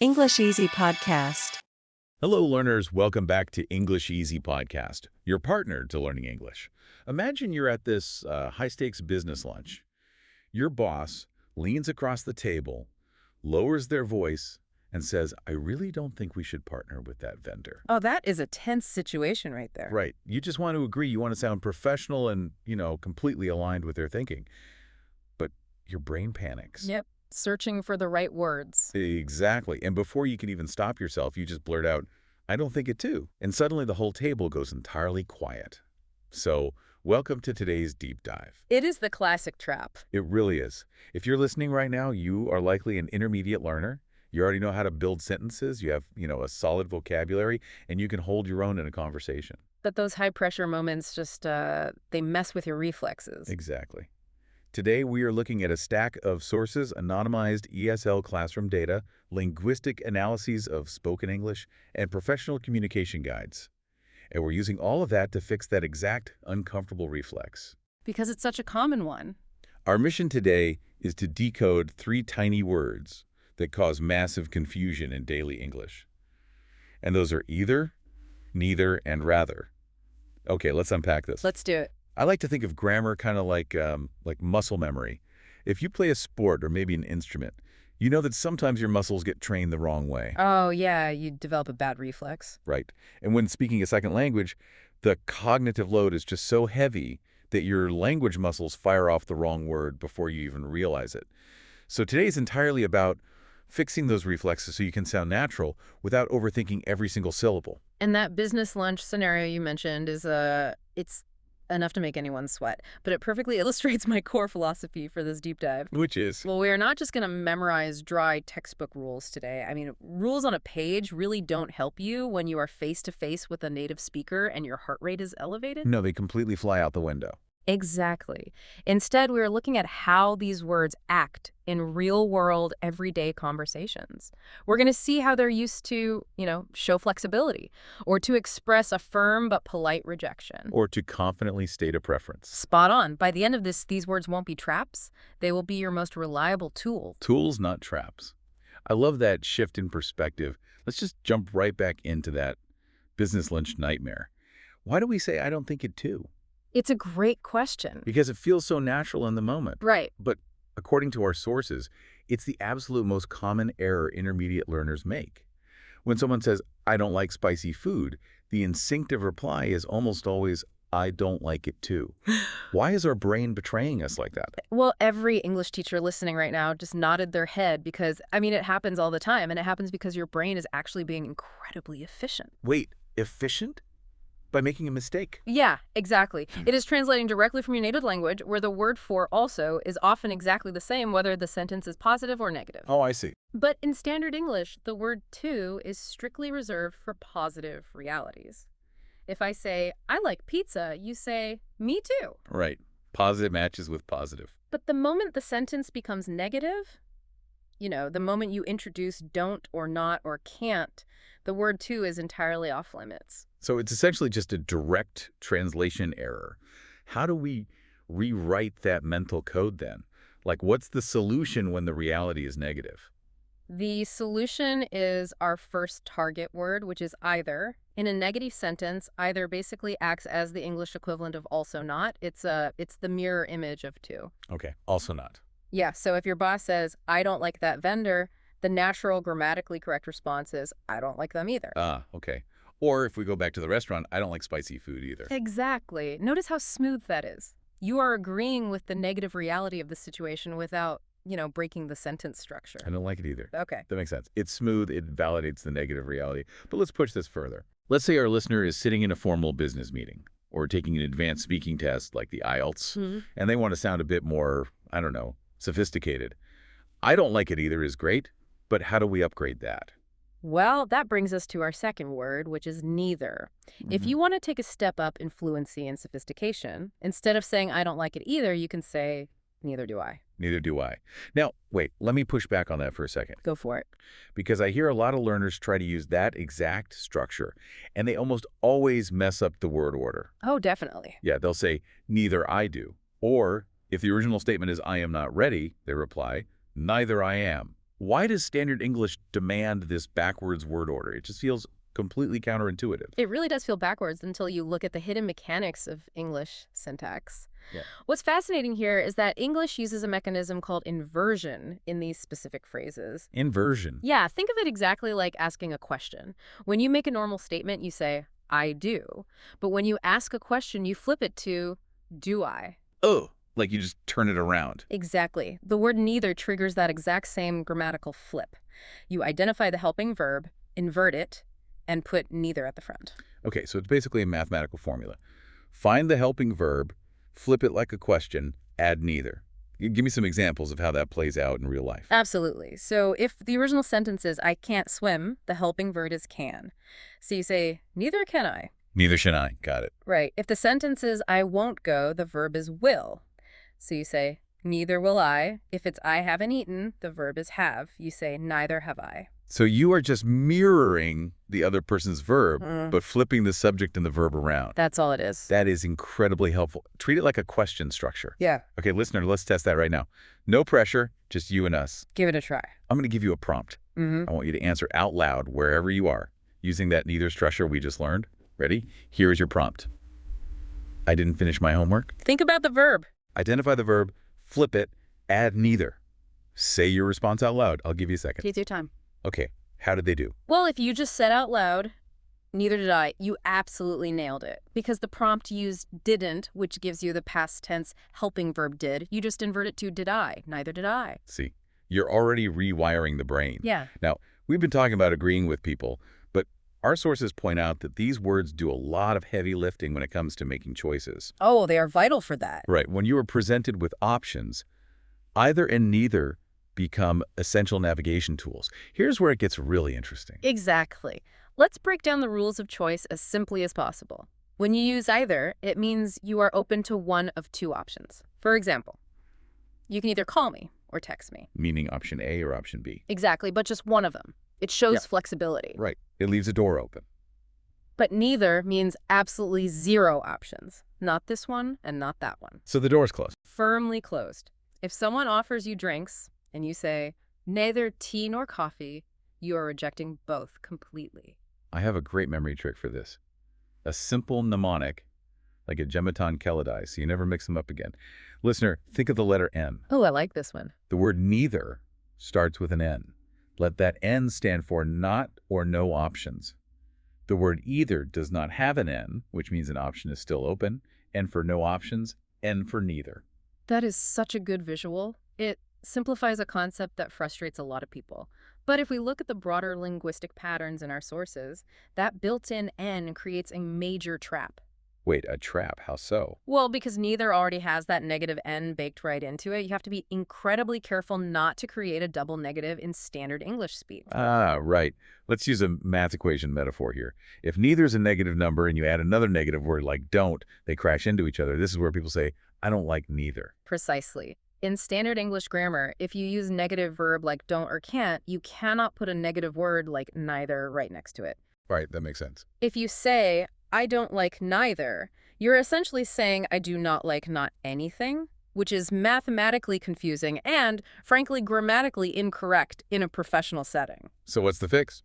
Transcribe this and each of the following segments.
English Easy Podcast. Hello, learners. Welcome back to English Easy Podcast, your partner to learning English. Imagine you're at this high-stakes business lunch. Your boss leans across the table, lowers their voice, and says, I really don't think we should partner with that vendor. Oh, that is a tense situation right there. Right. You just want to agree. You want to sound professional and, completely aligned with their thinking. But your brain panics. Yep. Searching for the right words. Exactly. And before you can even stop yourself, you just blurt out, I don't think it too. And suddenly the whole table goes entirely quiet. So, welcome to today's deep dive. It is the classic trap. It really is. If you're listening right now, you are likely an intermediate learner. You already know how to build sentences. You have, a solid vocabulary, and you can hold your own in a conversation. But those high-pressure moments just, they mess with your reflexes. Exactly. Today, we are looking at a stack of sources, anonymized ESL classroom data, linguistic analyses of spoken English, and professional communication guides. And we're using all of that to fix that exact uncomfortable reflex. Because it's such a common one. Our mission today is to decode 3 tiny words that cause massive confusion in daily English. And those are either, neither, and rather. Okay, let's unpack this. Let's do it. I like to think of grammar kind of like muscle memory. If you play a sport or maybe an instrument, you know that sometimes your muscles get trained the wrong way. Oh, yeah, you develop a bad reflex. Right. And when speaking a second language, the cognitive load is just so heavy that your language muscles fire off the wrong word before you even realize it. So today is entirely about fixing those reflexes so you can sound natural without overthinking every single syllable. And that business lunch scenario you mentioned is, it's enough to make anyone sweat, but it perfectly illustrates my core philosophy for this deep dive. Which is? Well, we are not just going to memorize dry textbook rules today. I mean, rules on a page really don't help you when you are face-to-face with a native speaker and your heart rate is elevated. No, they completely fly out the window. Exactly. Instead, we are looking at how these words act in real-world, everyday conversations. We're going to see how they're used to, show flexibility, or to express a firm but polite rejection. Or to confidently state a preference. Spot on. By the end of this, these words won't be traps. They will be your most reliable tool. Tools, not traps. I love that shift in perspective. Let's just jump right back into that business lunch nightmare. Why do we say, I don't think it too? It's a great question. Because it feels so natural in the moment. Right. But according to our sources, it's the absolute most common error intermediate learners make. When someone says, I don't like spicy food, the instinctive reply is almost always, I don't like it too. Why is our brain betraying us like that? Well, every English teacher listening right now just nodded their head because, it happens all the time, and it happens because your brain is actually being incredibly efficient. Wait, efficient? By making a mistake. Yeah, exactly. It is translating directly from your native language, where the word for also is often exactly the same, whether the sentence is positive or negative. Oh, I see. But in standard English, the word to is strictly reserved for positive realities. If I say, I like pizza, you say, me too. Right. Positive matches with positive. But the moment the sentence becomes negative, the moment you introduce don't or not or can't, the word to is entirely off limits. So it's essentially just a direct translation error. How do we rewrite that mental code then? Like, what's the solution when the reality is negative? The solution is our first target word, which is either. In a negative sentence, either basically acts as the English equivalent of also not. It's the mirror image of to. Okay, also not. Yeah, so if your boss says, I don't like that vendor, the natural grammatically correct response is, I don't like them either. Ah, okay. Or if we go back to the restaurant, I don't like spicy food either. Exactly. Notice how smooth that is. You are agreeing with the negative reality of the situation without, breaking the sentence structure. I don't like it either. Okay. That makes sense. It's smooth. It validates the negative reality. But let's push this further. Let's say our listener is sitting in a formal business meeting or taking an advanced speaking test like the IELTS, and they want to sound a bit more, sophisticated. I don't like it either is great, but how do we upgrade that? Well, that brings us to our second word, which is neither. If you want to take a step up in fluency and sophistication, instead of saying I don't like it either, you can say neither do I. Neither do I. Now, wait, let me push back on that for a second. Go for it. Because I hear a lot of learners try to use that exact structure, and they almost always mess up the word order. Oh, definitely. Yeah, they'll say, neither I do. Or if the original statement is I am not ready, they reply, neither I am. Why does standard English demand this backwards word order? It just feels completely counterintuitive. It really does feel backwards until you look at the hidden mechanics of English syntax. Yeah. What's fascinating here is that English uses a mechanism called inversion in these specific phrases. Inversion. Yeah, think of it exactly like asking a question. When you make a normal statement, you say, I do. But when you ask a question, you flip it to, do I? Oh, like you just turn it around. Exactly. The word neither triggers that exact same grammatical flip. You identify the helping verb, invert it, and put neither at the front. Okay, so it's basically a mathematical formula. Find the helping verb, flip it like a question, add neither. Give me some examples of how that plays out in real life. Absolutely. So if the original sentence is, I can't swim, the helping verb is can. So you say, neither can I. Neither should I. Got it. Right. If the sentence is, I won't go, the verb is will. So you say, neither will I. If it's I haven't eaten, the verb is have. You say, neither have I. So you are just mirroring the other person's verb, but flipping the subject and the verb around. That's all it is. That is incredibly helpful. Treat it like a question structure. Yeah. Okay, listener, let's test that right now. No pressure, just you and us. Give it a try. I'm going to give you a prompt. I want you to answer out loud wherever you are, using that neither structure we just learned. Ready? Here is your prompt. I didn't finish my homework. Think about the verb. Identify the verb, flip it, add neither. Say your response out loud. I'll give you a second. Take your time. Okay, how did they do? Well, if you just said out loud, neither did I, you absolutely nailed it. Because the prompt used didn't, which gives you the past tense helping verb did. You just invert it to did I, neither did I. See, you're already rewiring the brain. Yeah. Now, we've been talking about agreeing with people, but our sources point out that these words do a lot of heavy lifting when it comes to making choices. Oh, they are vital for that. Right. When you are presented with options, either and neither become essential navigation tools. Here's where it gets really interesting. Exactly. Let's break down the rules of choice as simply as possible. When you use either, it means you are open to one of two options. For example, you can either call me or text me. Meaning option A or option B. Exactly, but just one of them. It shows flexibility. Right. It leaves a door open. But neither means absolutely zero options. Not this one and not that one. So the door's closed. Firmly closed. If someone offers you drinks and you say, neither tea nor coffee, you are rejecting both completely. I have a great memory trick for this. A simple mnemonic, like a gematon kelidai, so you never mix them up again. Listener, think of the letter N. Oh, I like this one. The word neither starts with an N. Let that N stand for not or no options. The word either does not have an N, which means an option is still open, and for no options, N for neither. That is such a good visual. It simplifies a concept that frustrates a lot of people. But if we look at the broader linguistic patterns in our sources, that built-in N creates a major trap. Wait, a trap? How so? Well, because neither already has that negative N baked right into it, you have to be incredibly careful not to create a double negative in standard English speak. Ah, right. Let's use a math equation metaphor here. If neither is a negative number and you add another negative word like don't, they crash into each other. This is where people say, I don't like neither. Precisely. In standard English grammar, if you use negative verb like don't or can't, you cannot put a negative word like neither right next to it. Right, that makes sense. If you say, I don't like neither, you're essentially saying I do not like not anything, which is mathematically confusing and, frankly, grammatically incorrect in a professional setting. So what's the fix?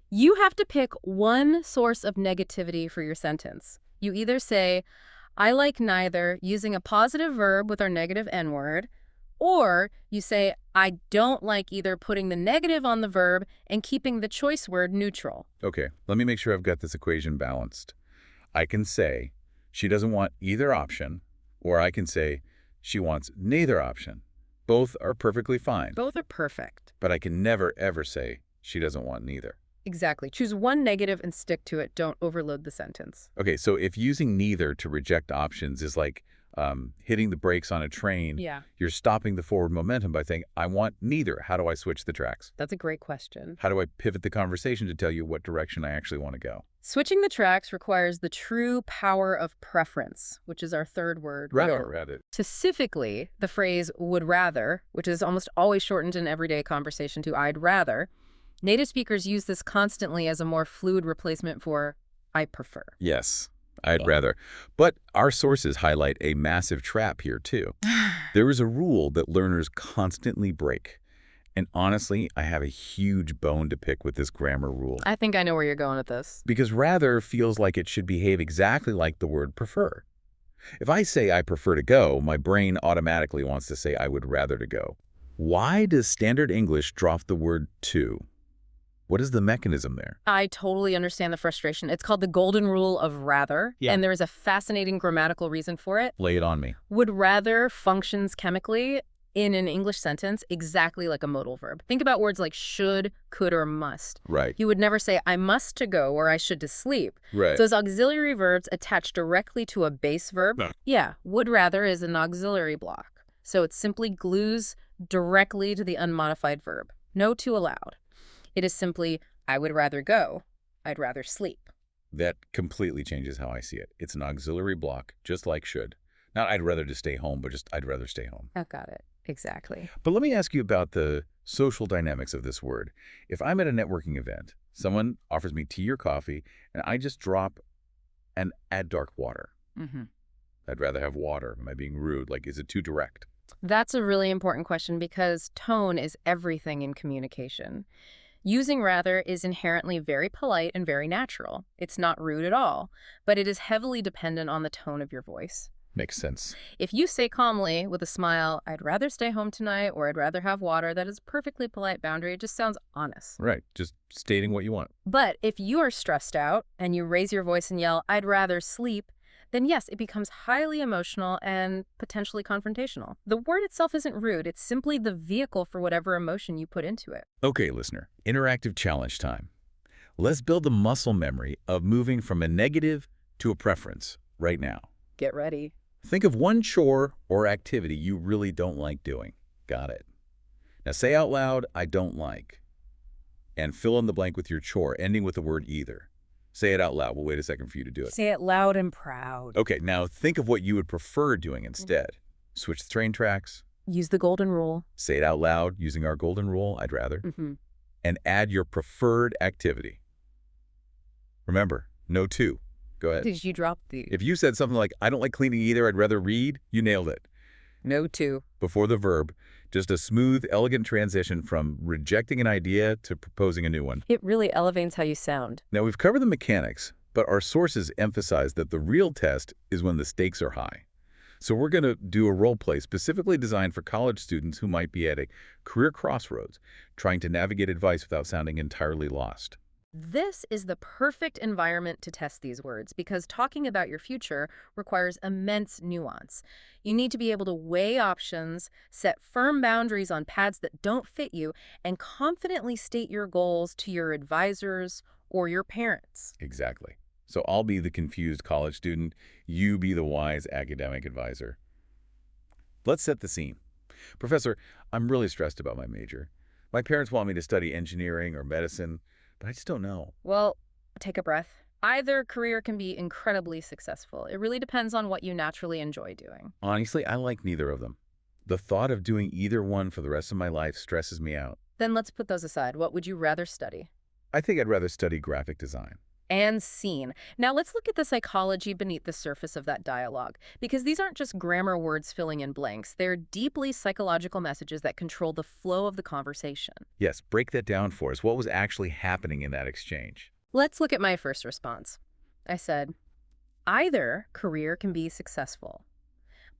You have to pick one source of negativity for your sentence. You either say, I like neither, using a positive verb with our negative N word, or you say, I don't like either, putting the negative on the verb and keeping the choice word neutral. Okay, let me make sure I've got this equation balanced. I can say she doesn't want either option, or I can say she wants neither option. Both are perfectly fine. Both are perfect. But I can never, ever say she doesn't want neither. Exactly. Choose one negative and stick to it. Don't overload the sentence. Okay, so if using neither to reject options is like hitting the brakes on a train, you're stopping the forward momentum by saying, I want neither. How do I switch the tracks? That's a great question. How do I pivot the conversation to tell you what direction I actually want to go? Switching the tracks requires the true power of preference, which is our third word. Rather. Specifically, the phrase would rather, which is almost always shortened in everyday conversation to I'd rather. Native speakers use this constantly as a more fluid replacement for I prefer. Yes, I'd rather. But our sources highlight a massive trap here, too. There is a rule that learners constantly break, And honestly, I have a huge bone to pick with this grammar rule. I think I know where you're going with this. Because rather feels like it should behave exactly like the word prefer. If I say I prefer to go, my brain automatically wants to say I would rather to go. Why does standard English drop the word to? What is the mechanism there? I totally understand the frustration. It's called the golden rule of rather, Yeah. and there is a fascinating grammatical reason for it. Lay it on me. Would rather functions chemically in an English sentence exactly like a modal verb. Think about words like should, could, or must. Right. You would never say, I must to go or I should to sleep. Right. Those auxiliary verbs attach directly to a base verb. No. Yeah, would rather is an auxiliary block. So it simply glues directly to the unmodified verb. No to allowed. It is simply, I would rather go. I'd rather sleep. That completely changes how I see it. It's an auxiliary block, just like should. Not I'd rather to stay home, but just I'd rather stay home. Oh, got it. Exactly. But let me ask you about the social dynamics of this word. If I'm at a networking event, someone offers me tea or coffee, and I just drop and add dark water. Mm-hmm. I'd rather have water. Am I being rude? Like, is it too direct? That's a really important question because tone is everything in communication. Using rather is inherently very polite and very natural. It's not rude at all, but it is heavily dependent on the tone of your voice. Makes sense. If you say calmly with a smile, I'd rather stay home tonight or I'd rather have water, that is a perfectly polite boundary. It just sounds honest. Right. Just stating what you want. But if you are stressed out and you raise your voice and yell, I'd rather sleep, then yes, it becomes highly emotional and potentially confrontational. The word itself isn't rude. It's simply the vehicle for whatever emotion you put into it. Okay, listener. Interactive challenge time. Let's build the muscle memory of moving from a negative to a preference right now. Get ready. Think of one chore or activity you really don't like doing. Got it. Now say out loud, I don't like. And fill in the blank with your chore, ending with the word either. Say it out loud. We'll wait a second for you to do it. Say it loud and proud. Okay, now think of what you would prefer doing instead. Switch the train tracks. Use the golden rule. Say it out loud using our golden rule, I'd rather. Mm-hmm. And add your preferred activity. Remember, no to. Go ahead. Did you drop the If you said something like, I don't like cleaning either, I'd rather read, you nailed it. no to? Before the verb, just a smooth, elegant transition from rejecting an idea to proposing a new one. It really elevates how you sound. Now, we've covered the mechanics, but our sources emphasize that the real test is when the stakes are high. So we're going to do a role play specifically designed for college students who might be at a career crossroads, trying to navigate advice without sounding entirely lost. This is the perfect environment to test these words because talking about your future requires immense nuance. You need to be able to weigh options, set firm boundaries on paths that don't fit you, and confidently state your goals to your advisors or your parents. Exactly. So I'll be the confused college student, you be the wise academic advisor. Let's set the scene. Professor, I'm really stressed about my major. My parents want me to study engineering or medicine, but I just don't know. Well, take a breath. Either career can be incredibly successful. It really depends on what you naturally enjoy doing. Honestly, I like neither of them. The thought of doing either one for the rest of my life stresses me out. Then let's put those aside. What would you rather study? I think I'd rather study graphic design. And scene. Now let's look at the psychology beneath the surface of that dialogue, because these aren't just grammar words filling in blanks. They're deeply psychological messages that control the flow of the conversation. Yes, break that down for us. What was actually happening in that exchange? Let's look at my first response. I said, either career can be successful.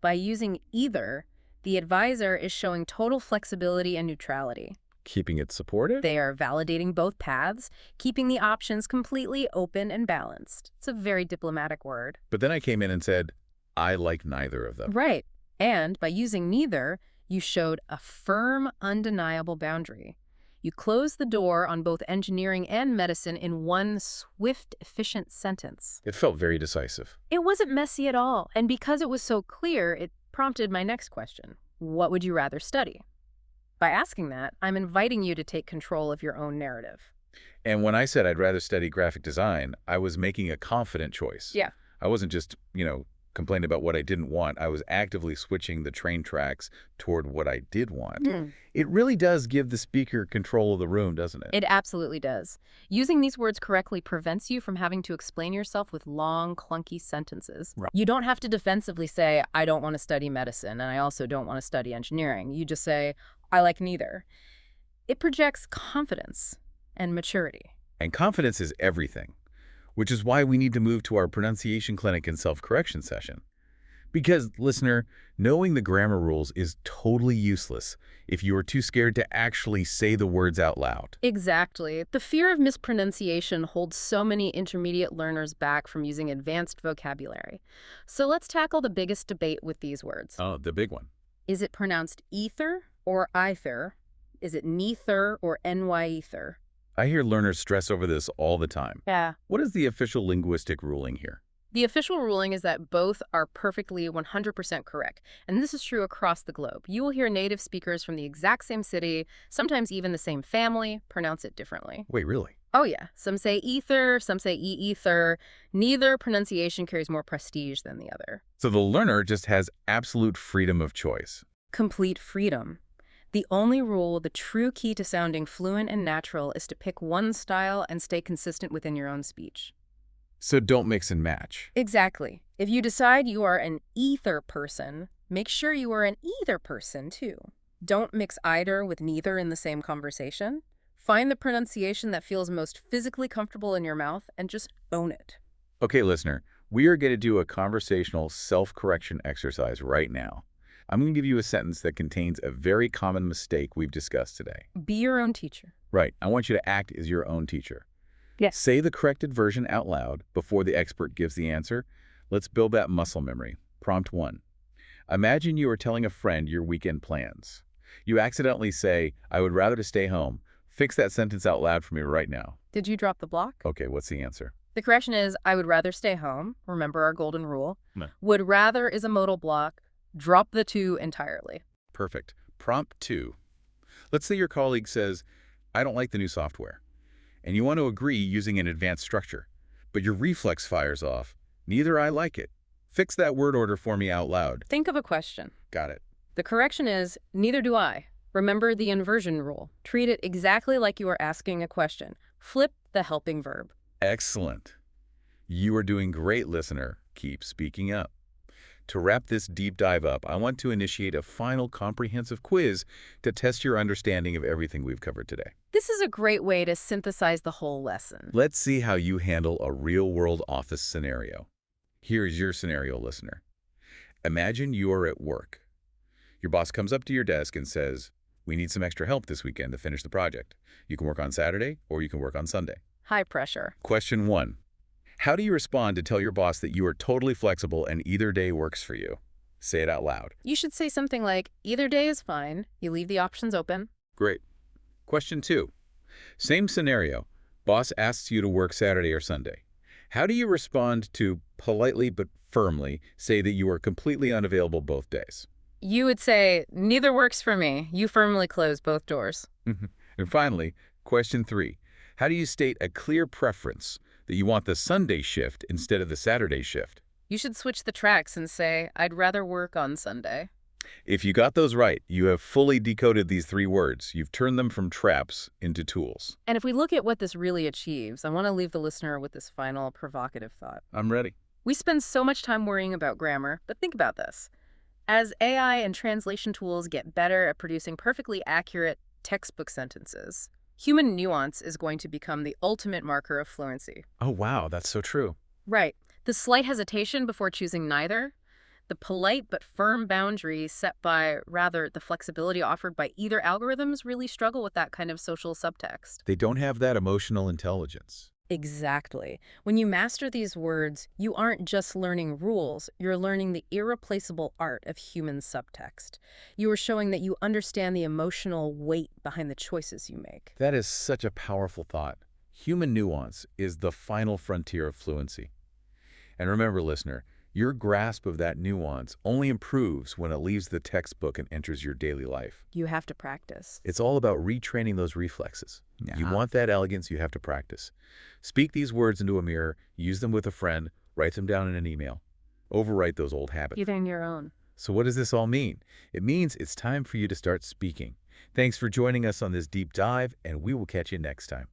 By using either, the advisor is showing total flexibility and neutrality. Keeping it supportive? They are validating both paths, keeping the options completely open and balanced. It's a very diplomatic word. But then I came in and said, I like neither of them. Right. And by using neither, you showed a firm, undeniable boundary. You closed the door on both engineering and medicine in one swift, efficient sentence. It felt very decisive. It wasn't messy at all. And because it was so clear, it prompted my next question. What would you rather study? By asking that, I'm inviting you to take control of your own narrative. And when I said I'd rather study graphic design, I was making a confident choice. Yeah. I wasn't just, complaining about what I didn't want. I was actively switching the train tracks toward what I did want. It really does give the speaker control of the room, doesn't it? It absolutely does. Using these words correctly prevents you from having to explain yourself with long, clunky sentences. Right. You don't have to defensively say, I don't want to study medicine, and I also don't want to study engineering. You just say, I like neither. It projects confidence and maturity. And confidence is everything, which is why we need to move to our pronunciation clinic and self-correction session. Because, listener, knowing the grammar rules is totally useless if you are too scared to actually say the words out loud. Exactly. The fear of mispronunciation holds so many intermediate learners back from using advanced vocabulary. So let's tackle the biggest debate with these words. Oh, the big one. Is it pronounced ether or ether? Is it neither or ny-ether? I hear learners stress over this all the time. Yeah. What is the official linguistic ruling here? The official ruling is that both are perfectly 100% correct, and this is true across the globe. You will hear native speakers from the exact same city, sometimes even the same family, pronounce it differently. Wait, really? Oh yeah, some say ether, some say e-ether. Neither pronunciation carries more prestige than the other. So the learner just has absolute freedom of choice. Complete freedom. The only rule, the true key to sounding fluent and natural, is to pick one style and stay consistent within your own speech. So don't mix and match. Exactly. If you decide you are an ether person, make sure you are an either person too. Don't mix either with neither in the same conversation. Find the pronunciation that feels most physically comfortable in your mouth and just own it. Okay, listener, we are going to do a conversational self-correction exercise right now. I'm going to give you a sentence that contains a very common mistake we've discussed today. Be your own teacher. Right. I want you to act as your own teacher. Yes. Say the corrected version out loud before the expert gives the answer. Let's build that muscle memory. Prompt 1. Imagine you are telling a friend your weekend plans. You accidentally say, "I would rather to stay home." Fix that sentence out loud for me right now. Did you drop the block? Okay, what's the answer? The correction is, I would rather stay home. Remember our golden rule. No. Would rather is a modal block. Drop the two entirely. Perfect. Prompt 2. Let's say your colleague says, "I don't like the new software," and you want to agree using an advanced structure. But your reflex fires off, "Neither I like it." Fix that word order for me out loud. Think of a question. Got it. The correction is, neither do I. Remember the inversion rule. Treat it exactly like you are asking a question. Flip the helping verb. Excellent. You are doing great, listener. Keep speaking up. To wrap this deep dive up, I want to initiate a final comprehensive quiz to test your understanding of everything we've covered today. This is a great way to synthesize the whole lesson. Let's see how you handle a real-world office scenario. Here's your scenario, listener. Imagine you are at work. Your boss comes up to your desk and says, "We need some extra help this weekend to finish the project. You can work on Saturday or you can work on Sunday." High pressure. Question 1. How do you respond to tell your boss that you are totally flexible and either day works for you? Say it out loud. You should say something like, either day is fine. You leave the options open. Great. Question 2. Same scenario. Boss asks you to work Saturday or Sunday. How do you respond to politely but firmly say that you are completely unavailable both days? You would say, neither works for me. You firmly close both doors. And finally, question 3. How do you state a clear preference that you want the Sunday shift instead of the Saturday shift? You should switch the tracks and say, I'd rather work on Sunday. If you got those right, you have fully decoded these 3 words. You've turned them from traps into tools. And if we look at what this really achieves, I want to leave the listener with this final provocative thought. I'm ready. We spend so much time worrying about grammar, but think about this. As AI and translation tools get better at producing perfectly accurate textbook sentences, human nuance is going to become the ultimate marker of fluency. Oh, wow, that's so true. Right. The slight hesitation before choosing neither, the polite but firm boundary set by, rather, the flexibility offered by either algorithms really struggle with that kind of social subtext. They don't have that emotional intelligence. Exactly. When you master these words, you aren't just learning rules, you're learning the irreplaceable art of human subtext. You are showing that you understand the emotional weight behind the choices you make. That is such a powerful thought. Human nuance is the final frontier of fluency. And remember, listener, your grasp of that nuance only improves when it leaves the textbook and enters your daily life. You have to practice. It's all about retraining those reflexes. You want that elegance, you have to practice. Speak these words into a mirror, use them with a friend, write them down in an email. Overwrite those old habits. Even your own. So what does this all mean? It means it's time for you to start speaking. Thanks for joining us on this deep dive, and we will catch you next time.